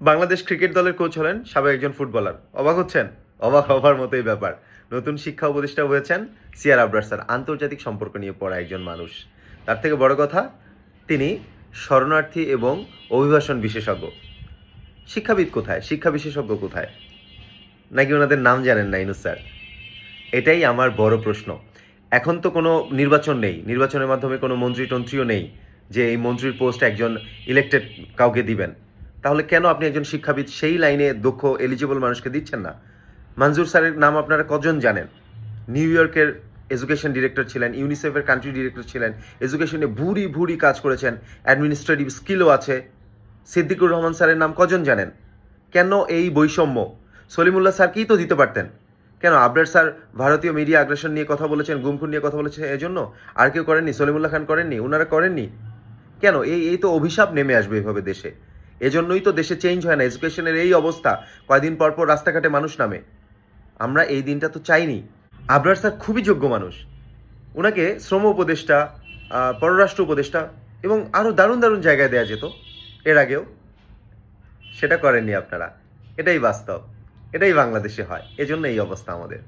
Bangladesh cricket দলের coach হলেন সাবেক একজন ফুটবলার। অবাক হচ্ছেন? অবাক হবার মতোই ব্যাপার। নতুন শিক্ষা উপদেষ্টা হয়েছেন সিআর আবরার স্যার। আন্তর্জাতিক সম্পর্ক নিয়ে পড়া একজন মানুষ। তার থেকে বড় কথা, তিনি শরণার্থী এবং অভিবাসন বিশেষজ্ঞ। শিক্ষাবিদ কোথায়? শিক্ষা বিশেষজ্ঞ কোথায়? নাকি ওনাদের নাম জানেন না ইউনূস স্যার? এটাই আমার বড় প্রশ্ন। এখন তো কোনো নির্বাচন নেই। নির্বাচনের মাধ্যমে কোনো মন্ত্রী-টন্ত্রীও নেই যে এই মন্ত্রীর পোস্ট একজন ইলেক্টেড কাউকে দিবেন। তাহলে কেন আপনি একজন শিক্ষাবিদ সেই লাইনে দক্ষ এলিজিবল মানুষকে দিচ্ছেন না? মনজুর স্যারের নাম আপনারা কজন জানেন? নিউ ইয়র্কের এডুকেশন ডিরেক্টর ছিলেন, ইউনিসেফের কান্ট্রি ডিরেক্টর ছিলেন, এডুকেশনে ভুরি ভুরি কাজ করেছেন, অ্যাডমিনিস্ট্রেটিভ স্কিলও আছে। সিদ্দিকুর রহমান স্যারের নাম কজন জানেন? কেন এই বৈষম্য? সলিমুল্লাহ স্যারকেই তো দিতে পারতেন। কেন আবরার স্যার ভারতীয় মিডিয়া আগ্রাসন নিয়ে কথা বলেছেন, গুমখুন নিয়ে কথা বলেছেন এজন্য? আর কেউ করেননি? সলিমুল্লাহ খান করেননি? ওনারা করেননি? কেন? এই তো অভিশাপ নেমে আসবে এভাবে দেশে। এজন্যই তো দেশে চেঞ্জ হয় না। এডুকেশনের এই অবস্থা। কয়দিন পর পর রাস্তাঘাটে মানুষ নামে। আমরা এই দিনটা তো চাইনি। আবরার স্যার খুবই যোগ্য মানুষ। উনাকে শ্রম উপদেষ্টা, পররাষ্ট্র উপদেষ্টা এবং আরও দারুণ দারুণ জায়গায় দেওয়া যেত এর আগেও। সেটা করেননি আপনারা। এটাই বাস্তব। এটাই বাংলাদেশে হয়। এজন্য এই অবস্থা আমাদের।